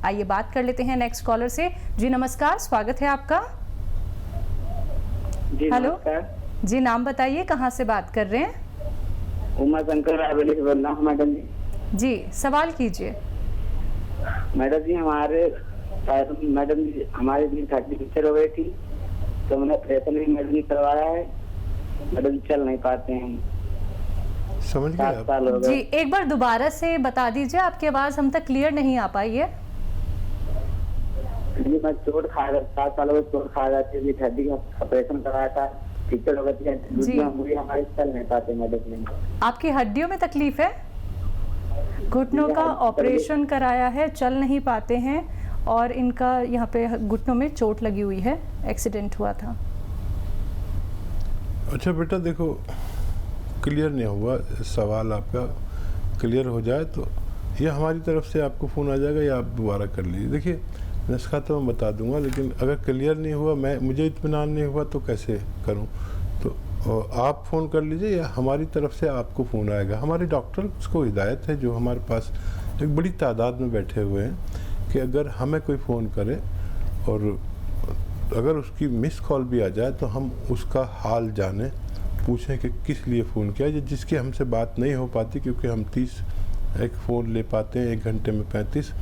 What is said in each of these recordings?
आइए बात कर लेते हैं नेक्स्ट कॉलर से। जी नमस्कार, स्वागत है आपका। जी हेलो नमस्कार। जी, नाम बताइए, कहाँ से बात कर रहे हैं? उमा शंकर रायबरेली से बोल रहा हूँ मैडम जी। जी सवाल कीजिए। मैडम जी हमारे दिन 30 पिक्चर हो गई थी, तो मैंने ऑपरेशन भी मैडम जी करवाया है। मैडम जी चल नहीं पाते हैं, समझ गए 7 साल हो जी गए। एक बार दोबारा से बता दीजिए, आपकी आवाज़ हम तक क्लियर नहीं आ पाई है। जी मैं चोट खा गया, 7 साल हो गए चोट खा गया थी, हड्डी का ऑपरेशन कराया था, पिक्चर हो गई थी, हमारे चल नहीं पाते मैडम जी। आपकी हड्डियों में तकलीफ है? घुटनों का ऑपरेशन कराया है, चल नहीं पाते हैं, और इनका यहाँ पे घुटनों में चोट लगी हुई है, एक्सीडेंट हुआ था। अच्छा बेटा देखो, क्लियर नहीं हुआ सवाल, आपका क्लियर हो जाए तो या हमारी तरफ से आपको फ़ोन आ जाएगा या आप दोबारा कर लीजिए। देखिए नुस्खा तो मैं बता दूंगा, लेकिन अगर क्लियर नहीं हुआ, मुझे इत्मीनान नहीं हुआ तो कैसे करूं? तो आप फ़ोन कर लीजिए या हमारी तरफ से आपको फ़ोन आएगा। हमारे डॉक्टर्स को हिदायत है, जो हमारे पास एक बड़ी तादाद में बैठे हुए हैं, कि अगर हमें कोई फ़ोन करे और अगर उसकी मिस कॉल भी आ जाए तो हम उसका हाल जाने, पूछें कि किस लिए फ़ोन किया, जिसकी हमसे बात नहीं हो पाती, क्योंकि हम 30 एक फ़ोन ले पाते हैं 1 घंटे में 35,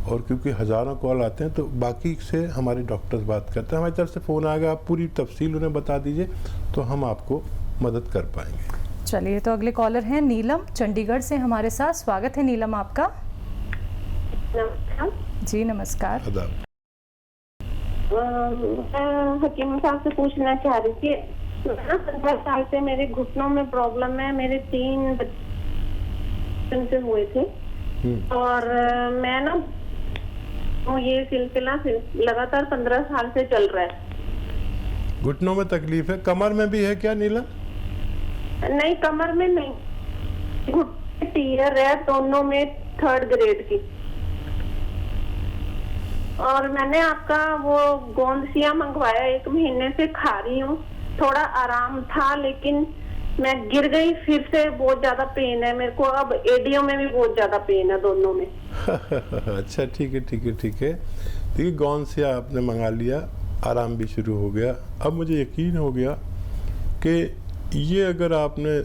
और क्योंकि हज़ारों कॉल आते हैं तो बाकी से हमारे डॉक्टर्स बात करते हैं। हमारी तरफ से फ़ोन आएगा, आप पूरी तफसील उन्हें बता दीजिए तो हम आपको मदद कर पाएंगे। चलिए, तो अगले कॉलर हैं नीलम, चंडीगढ़ से हमारे साथ। स्वागत है नीलम आपका। जी नमस्कार। आदाब। हकीम साहब से पूछना चाह रही थी, 15 साल से मेरे घुटनों में प्रॉब्लम है। मेरे 3 बच्चे से हुए थे, और मैं ना ये सिलसिला लगातार 15 साल से चल रहा है। घुटनों में तकलीफ है, कमर में भी है क्या नीला? नहीं, कमर में नहीं, घुटने टीयर है दोनों में 3rd ग्रेड की। और मैंने आपका वो गोंदसिया मंगवाया, 1 महीने से खा रही हूँ, थोड़ा आराम था, लेकिन मैं गिर गई, फिर से बहुत ज्यादा पेन है मेरे को। अब एडियो में भी बहुत ज्यादा पेन है, दोनों में। अच्छा ठीक है ठीक है ठीक है। देखिए गोंदसिया आपने मंगा लिया, आराम भी शुरू हो गया। अब मुझे यकीन हो गया कि ये अगर आपने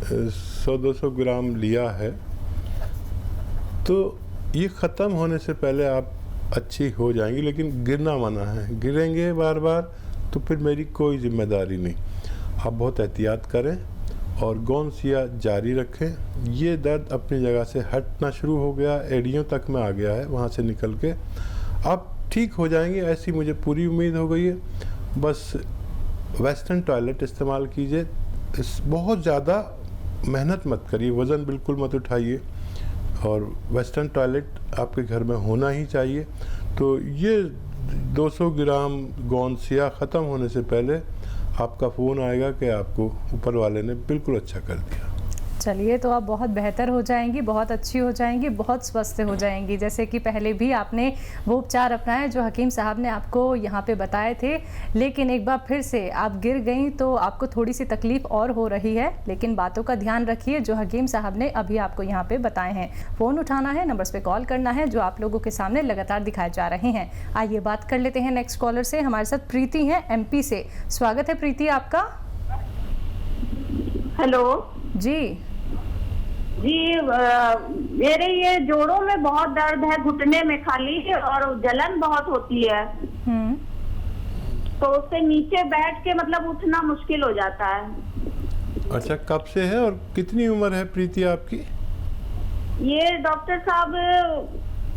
100-200 ग्राम लिया है तो ये ख़त्म होने से पहले आप अच्छी हो जाएंगी, लेकिन गिरना मना है। गिरेंगे बार बार तो फिर मेरी कोई जिम्मेदारी नहीं। आप बहुत एहतियात करें और गोंदसिया जारी रखें। ये दर्द अपनी जगह से हटना शुरू हो गया, एड़ियों तक में आ गया है, वहाँ से निकल के आप ठीक हो जाएंगे, ऐसी मुझे पूरी उम्मीद हो गई है। बस वेस्टर्न टॉयलेट इस्तेमाल कीजिए, बहुत ज़्यादा मेहनत मत करिए, वज़न बिल्कुल मत उठाइए, और वेस्टर्न टॉयलेट आपके घर में होना ही चाहिए। तो ये 200 ग्राम गोंदसिया ख़त्म होने से पहले आपका फ़ोन आएगा कि आपको ऊपर वाले ने बिल्कुल अच्छा कर दिया। चलिए, तो आप बहुत बेहतर हो जाएंगी, बहुत अच्छी हो जाएंगी, बहुत स्वस्थ हो जाएंगी। जैसे कि पहले भी आपने वो उपचार अपनाए जो हकीम साहब ने आपको यहाँ पे बताए थे, लेकिन एक बार फिर से आप गिर गई तो आपको थोड़ी सी तकलीफ और हो रही है। लेकिन बातों का ध्यान रखिए जो हकीम साहब ने अभी आपको यहाँ पे बताए हैं। फ़ोन उठाना है, नंबर्स पे कॉल करना है जो आप लोगों के सामने लगातार दिखाए जा रहे हैं। आइए बात कर लेते हैं नेक्स्ट कॉलर से। हमारे साथ प्रीति हैं MP से। स्वागत है प्रीति आपका। हेलो जी मेरे ये जोड़ों में बहुत दर्द है, घुटने में खाली, और जलन बहुत होती है। तो उससे नीचे बैठ के मतलब उठना मुश्किल हो जाता है। अच्छा, कब से है और कितनी उम्र है प्रीति आपकी? ये डॉक्टर साहब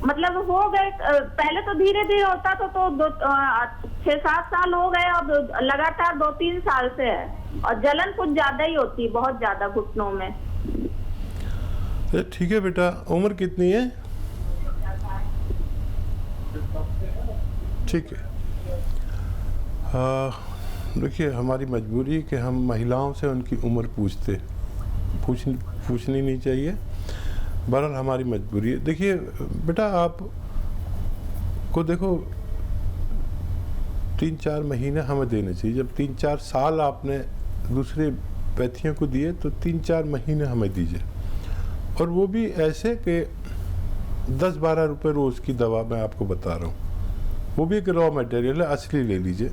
मतलब हो गए, पहले तो धीरे धीरे होता था, तो 6-7 साल हो गए, अब लगातार 2-3 साल से है, और जलन कुछ ज्यादा ही होती है, बहुत ज्यादा घुटनों में। ठीक है बेटा, उम्र कितनी है? ठीक है। देखिए हमारी मजबूरी है कि हम महिलाओं से उनकी उम्र पूछनी नहीं चाहिए, बहरहाल हमारी मजबूरी है। देखिए बेटा, आप को देखो 3-4 महीने हमें देने चाहिए। जब 3-4 साल आपने दूसरे पैथियों को दिए तो 3-4 महीने हमें दीजिए, और वो भी ऐसे कि 10-12 रुपये रोज़ की दवा मैं आपको बता रहा हूँ। वो भी एक रॉ मटेरियल है, असली ले लीजिए।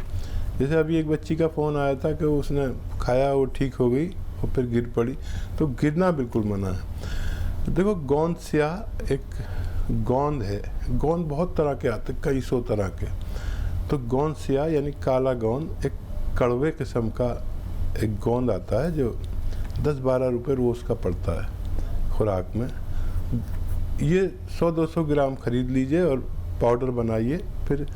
जैसे अभी एक बच्ची का फ़ोन आया था कि उसने खाया, वो ठीक हो गई और फिर गिर पड़ी, तो गिरना बिल्कुल मना है। देखो गोंद स्याह एक गोंद है, गोंद बहुत तरह के आते, कई सौ तरह के। तो गोंद स्याह यानी काला गोंद एक कड़वे किस्म का एक गोंद आता है जो 10-12 रुपये रोज़ का पड़ता है खुराक में। ये 100-200 ग्राम खरीद लीजिए और पाउडर बनाइए, फिर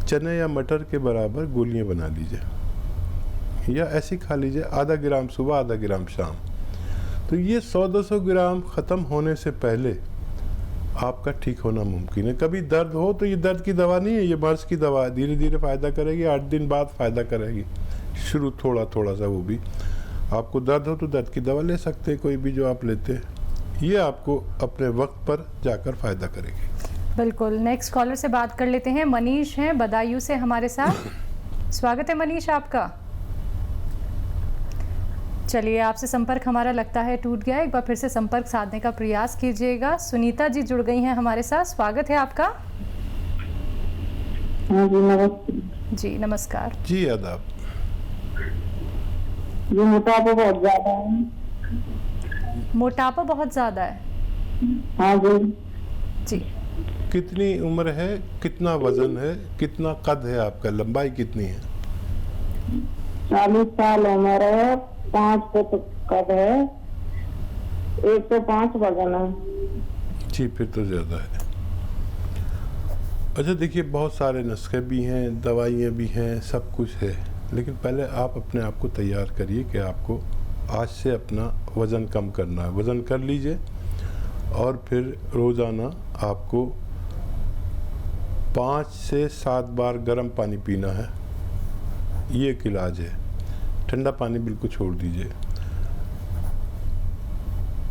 चने या मटर के बराबर गोलियां बना लीजिए या ऐसे खा लीजिए, आधा ग्राम सुबह आधा ग्राम शाम। तो ये 100-200 ग्राम ख़त्म होने से पहले आपका ठीक होना मुमकिन है। कभी दर्द हो तो ये दर्द की दवा नहीं है, ये मर्ज़ की दवा है, धीरे धीरे फ़ायदा करेगी, 8 दिन बाद फ़ायदा करेगी, शुरू थोड़ा थोड़ा सा। वो भी आपको दर्द हो तो दर्द की दवा ले सकते हैं, कोई भी जो आप लेते हैं, ये आपको अपने वक्त पर जाकर फ़ायदा करेगी। बिल्कुल। नेक्स्ट कॉलर से बात कर लेते हैं। मनीष हैं बदायूं से हमारे साथ। स्वागत है मनीष आपका। चलिए, आपसे संपर्क हमारा लगता है टूट गया, एक बार फिर से संपर्क साधने का प्रयास कीजिएगा। सुनीता जी जुड़ गई हैं हमारे साथ, स्वागत है आपका। जी नमस्कार। जी आदाब। ये मोटापा बहुत ज्यादा है। मोटापा बहुत ज्यादा है? हाँ जी। जी। कितनी उम्र है, कितना वजन है, कितना कद है आपका, लंबाई कितनी है? 40 साल उम्र है, 5 फुट कद है, 105 वजन है। जी फिर तो ज़्यादा है। अच्छा देखिए, बहुत सारे नुस्खे भी हैं, दवाइयाँ भी हैं, सब कुछ है, लेकिन पहले आप अपने आप को तैयार करिए कि आपको आज से अपना वज़न कम करना है। वज़न कर लीजिए और फिर रोज़ाना आपको 5 से 7 बार गर्म पानी पीना है, ये एक इलाज है। ठंडा पानी बिल्कुल छोड़ दीजिए।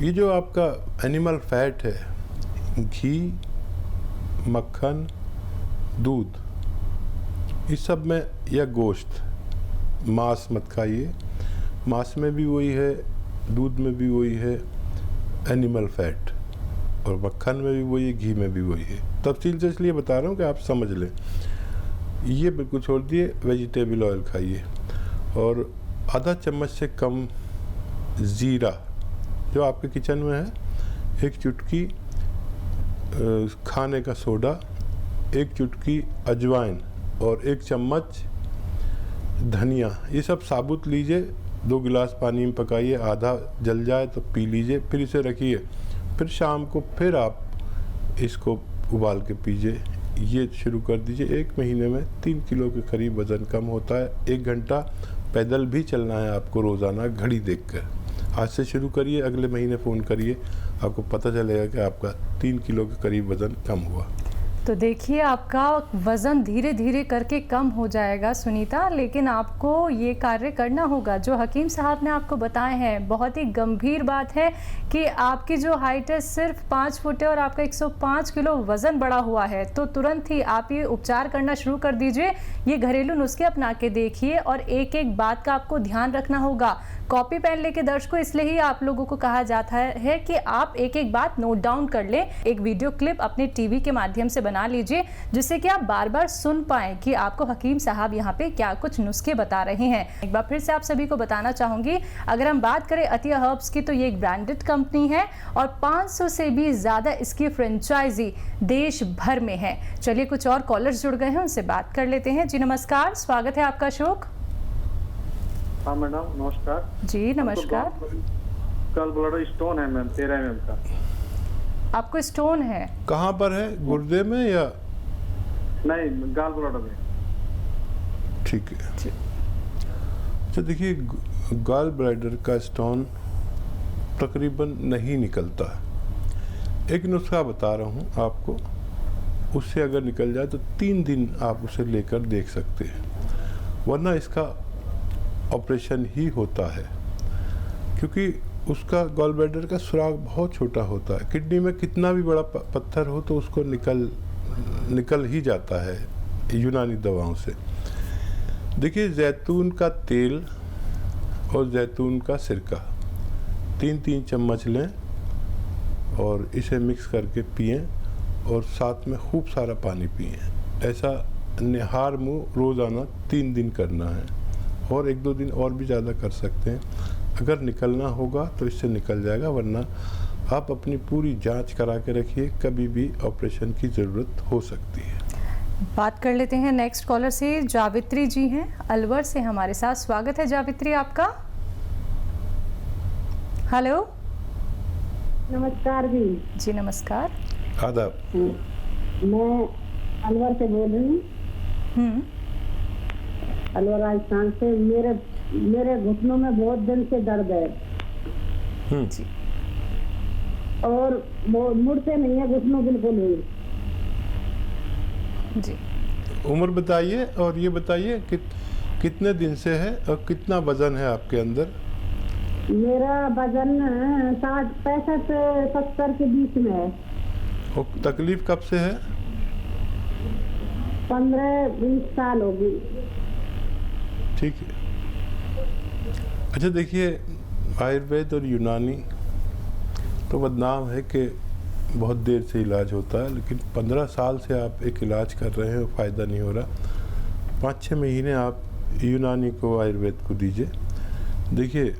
ये जो आपका एनिमल फैट है, घी, मक्खन, दूध, इस सब में, या गोश्त, मांस मत खाइए। मांस में भी वही है, दूध में भी वही है एनिमल फैट, और मक्खन में भी वही है, घी में भी वही है। तफसील से इसलिए बता रहा हूँ कि आप समझ लें। ये बिल्कुल छोड़ दिए, वेजिटेबल ऑयल खाइए, और आधा चम्मच से कम ज़ीरा जो आपके किचन में है, एक चुटकी खाने का सोडा, एक चुटकी अजवाइन और 1 चम्मच धनिया, ये सब साबुत लीजिए। 2 गिलास पानी में पकाइए, आधा जल जाए तो पी लीजिए, फिर इसे रखिए, फिर शाम को फिर आप इसको उबाल के पीजिए। ये शुरू कर दीजिए। 1 महीने में 3 किलो के करीब वज़न कम होता है। 1 घंटा पैदल भी चलना है आपको रोज़ाना, घड़ी देखकर। आज से शुरू करिए, अगले महीने फ़ोन करिए, आपको पता चलेगा कि आपका 3 किलो के करीब वज़न कम हुआ। तो देखिए, आपका वज़न धीरे धीरे करके कम हो जाएगा सुनीता, लेकिन आपको ये कार्य करना होगा जो हकीम साहब ने आपको बताए हैं। बहुत ही गंभीर बात है कि आपकी जो हाइट है सिर्फ 5 फुट है और आपका 105 किलो वज़न बढ़ा हुआ है, तो तुरंत ही आप ये उपचार करना शुरू कर दीजिए। ये घरेलू नुस्खे अपना के देखिए, और एक एक बात का आपको ध्यान रखना होगा। कॉपी पेन लेके दर्शकों, इसलिए ही आप लोगों को कहा जाता है कि आप एक एक बात नोट डाउन कर लें। एक वीडियो क्लिप अपने टीवी के माध्यम से बना लीजिए, जिससे कि आप बार बार सुन पाएं कि आपको हकीम साहब यहाँ पे क्या कुछ नुस्खे बता रहे हैं। एक बार फिर से आप सभी को बताना चाहूँगी, अगर हम बात करें अतिया हर्ब्स की, तो ये एक ब्रांडेड कंपनी है और 500 से भी ज़्यादा इसकी फ्रेंचाइजी देश भर में है। चलिए, कुछ और कॉलर्स जुड़ गए हैं, उनसे बात कर लेते हैं। जी नमस्कार, स्वागत है आपका अशोक। हाँ मैडम नमस्कार। जी नमस्कार। गॉल ब्लैडर स्टोन है मैम, 13 mm का। आपको स्टोन है? कहाँ पर है, गुर्दे में या? नहीं, गॉल ब्लैडर में। ठीक है। अच्छा देखिए, गॉल ब्लैडर का स्टोन तकरीबन नहीं निकलता है। एक नुस्खा बता रहा हूँ आपको, उससे अगर निकल जाए तो 3 दिन आप उसे लेकर देख सकते हैं, वरना इसका ऑपरेशन ही होता है, क्योंकि उसका गॉल ब्लैडर का सुराग बहुत छोटा होता है। किडनी में कितना भी बड़ा पत्थर हो तो उसको निकल ही जाता है यूनानी दवाओं से। देखिए, जैतून का तेल और जैतून का सिरका 3-3 चम्मच लें और इसे मिक्स करके पिएं, और साथ में खूब सारा पानी पिएं। ऐसा निहार मुँह रोज़ाना 3 दिन करना है, और 1-2 दिन और भी ज़्यादा कर सकते हैं। अगर निकलना होगा तो इससे निकल जाएगा, वरना आप अपनी पूरी जांच करा के रखिए, कभी भी ऑपरेशन की ज़रूरत हो सकती है। बात कर लेते हैं नेक्स्ट कॉलर से। जावित्री जी हैं अलवर से हमारे साथ। स्वागत है जावित्री आपका। हेलो, नमस्कार जी। जी नमस्कार। आदाब। मैं अलवर से बोल रही हूँ, अलवर राजस्थान से। मेरे घुटनों में बहुत दिन से दर्द है जी। और वो मुड़ते नहीं है घुटनों बिल्कुल ही जी। उम्र बताइए, और ये बताइए कितने दिन से है और कितना वजन है आपके अंदर? मेरा वजन 60, 65, 70 के बीच में है। और तकलीफ कब से है? 15-20 साल हो गई। ठीक है। अच्छा देखिए, आयुर्वेद और यूनानी तो बदनाम है कि बहुत देर से इलाज होता है, लेकिन 15 साल से आप एक इलाज कर रहे हैं, फ़ायदा नहीं हो रहा। 5-6 महीने आप यूनानी को, आयुर्वेद को दीजिए। देखिए,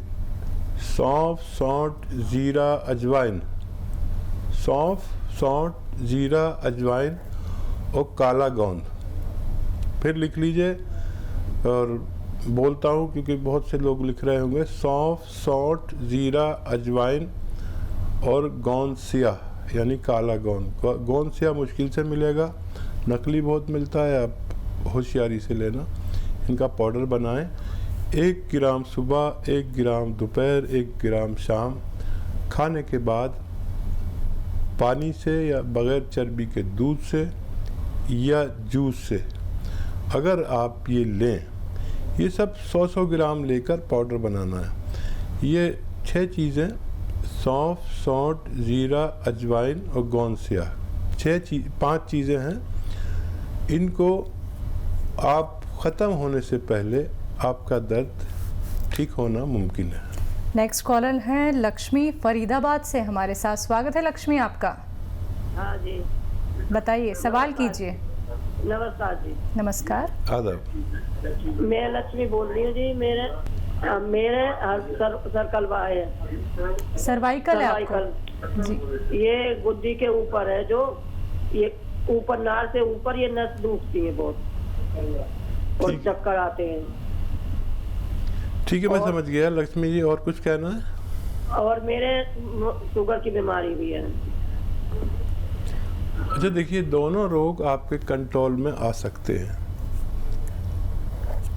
सौंफ, सौंठ, जीरा, अजवाइन, सौंफ, सौंठ, जीरा, अजवाइन और काला गोंद। फिर लिख लीजिए, और बोलता हूँ क्योंकि बहुत से लोग लिख रहे होंगे। सौंफ, सौंठ, जीरा, अजवाइन और गोंद सिया, यानी काला गोंद। गोंद सिया मुश्किल से मिलेगा, नकली बहुत मिलता है, आप होशियारी से लेना। इनका पाउडर बनाएं। 1 ग्राम सुबह, 1 ग्राम दोपहर, 1 ग्राम शाम। खाने के बाद पानी से या बग़ैर चर्बी के दूध से या जूस से अगर आप ये लें, ये सब 100-100 ग्राम लेकर पाउडर बनाना है। ये 6 चीज़ें, सौंफ, सौंठ, जीरा, अजवाइन और गोंद सिया, 5 चीज़ें हैं। इनको आप ख़त्म होने से पहले आपका दर्द ठीक होना मुमकिन है। नेक्स्ट कॉलर है लक्ष्मी फरीदाबाद से हमारे साथ। स्वागत है लक्ष्मी आपका। हाँ जी, बताइए, सवाल कीजिए। नमस्कार जी। नमस्कार। आदाब। मैं लक्ष्मी बोल रही हूँ जी। मेरे सर्कलवा है, सर्वाइकल है आपको? सर्वाइकल जी। ये गुद्दी के ऊपर है, जो ये ऊपर नार से ऊपर ये नस दुखती है बहुत, और चक्कर आते हैं। ठीक है, मैं समझ गया लक्ष्मी जी। और कुछ कहना है? और मेरे शुगर की बीमारी भी है। अच्छा देखिए, दोनों रोग आपके कंट्रोल में आ सकते हैं,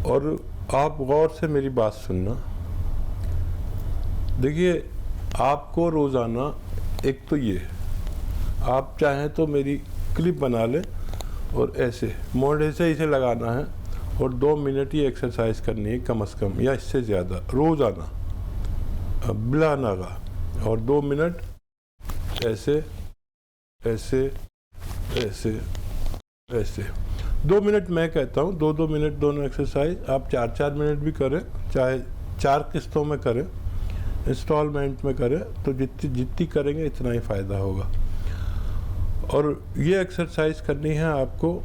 और आप गौर से मेरी बात सुनना। देखिए, आपको रोज़ाना, एक तो ये, आप चाहें तो मेरी क्लिप बना लें और ऐसे मोढ़े से इसे लगाना है, और 2 मिनट ये एक्सरसाइज करनी है कम से कम, या इससे ज़्यादा रोज़ाना बिला नागा। और 2 मिनट ऐसे ऐसे ऐसे ऐसे 2 मिनट मैं कहता हूँ, 2-2 मिनट दोनों एक्सरसाइज। आप 4-4 मिनट भी करें, चाहे 4 किस्तों में करें, इंस्टॉलमेंट में करें, तो जितनी करेंगे इतना ही फ़ायदा होगा। और ये एक्सरसाइज करनी है आपको,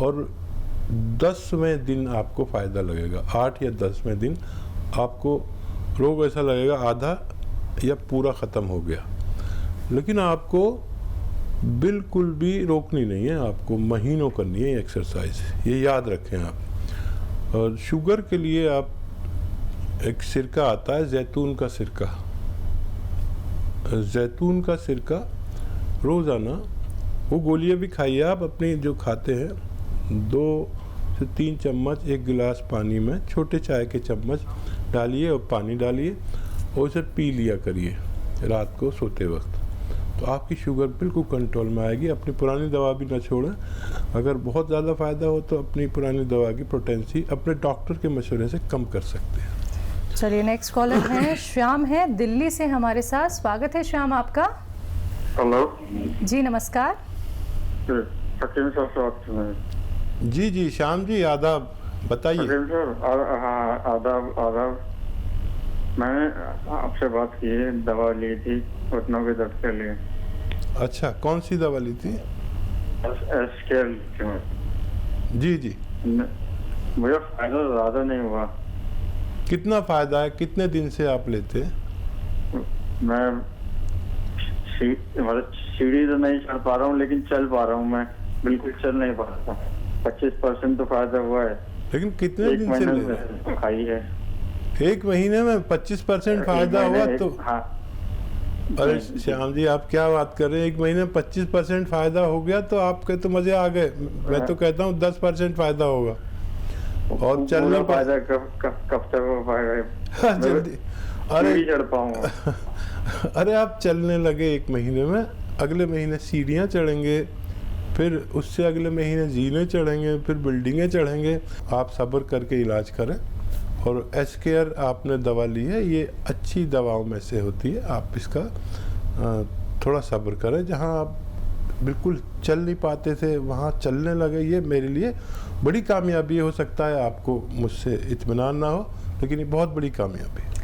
और 10वें दिन आपको फ़ायदा लगेगा। 8 या 10वें दिन आपको रोग ऐसा लगेगा आधा या पूरा ख़त्म हो गया। लेकिन आपको बिल्कुल भी रोकनी नहीं है, आपको महीनों करनी है एक्सरसाइज, ये याद रखें आप। और शुगर के लिए आप, एक सिरका आता है जैतून का सिरका, जैतून का सिरका रोज़ाना, वो गोलियां भी खाइए आप अपनी जो खाते हैं, 2 से 3 चम्मच 1 गिलास पानी में, छोटे चाय के चम्मच डालिए और पानी डालिए, और उसे पी लिया करिए रात को सोते वक्त। तो आपकी शुगर बिल्कुल कंट्रोल में आएगी। अपनी पुरानी दवा भी ना छोड़ें। अगर बहुत ज़्यादा फ़ायदा हो तो अपनी पुरानी दवा की पोटेंसी अपने डॉक्टर के मशवरे से कम कर सकते हैं। चलिए, नेक्स्ट कॉलर है श्याम है दिल्ली से हमारे साथ। स्वागत है श्याम आपका। हेलो जी नमस्कार। हकीम साहब, जी जी श्याम जी, आदाब, बताइए। हकीम साहब, हाँ आदाब आदाब। मैंने आपसे बात की है, दवा ली थी घुटनों के दर्द के लिए। अच्छा, कौन सी दवा ली थी? एसकेएल जी जी। मुझे फायदा ज़्यादा नहीं हुआ। कितना फायदा है? कितने दिन से आप लेते हैं? मैं मतलब सीढ़ी तो नहीं चढ़ पा रहा हूँ, लेकिन चल पा रहा हूँ। मैं बिल्कुल चल नहीं पा रहा। 25% तो फायदा हुआ है। लेकिन कितने एक दिन से ले? महीने खाई है। एक महीने में 25% फायदा हुआ तो? हाँ। अरे श्याम जी, आप क्या बात कर रहे हैं? एक महीने में 25% फायदा हो गया तो आपके तो मजे आ गए। मैं तो कहता हूँ 10% फायदा होगा। और चलने पर फायदा कब तक हो पाएगा? जल्दी। अरे चढ़ पाऊंगा। अरे आप चलने लगे एक महीने में, अगले महीने सीढ़ियाँ चढ़ेंगे, फिर उससे अगले महीने जीने चढ़ेंगे, फिर बिल्डिंगें चढ़ेंगे। आप सब्र करके इलाज करें। और एसकेएल आपने दवा ली है, ये अच्छी दवाओं में से होती है। आप इसका थोड़ा सब्र करें। जहाँ आप बिल्कुल चल नहीं पाते थे वहाँ चलने लगे, ये मेरे लिए बड़ी कामयाबी हो सकता है। आपको मुझसे इत्मीनान ना हो, लेकिन ये बहुत बड़ी कामयाबी है।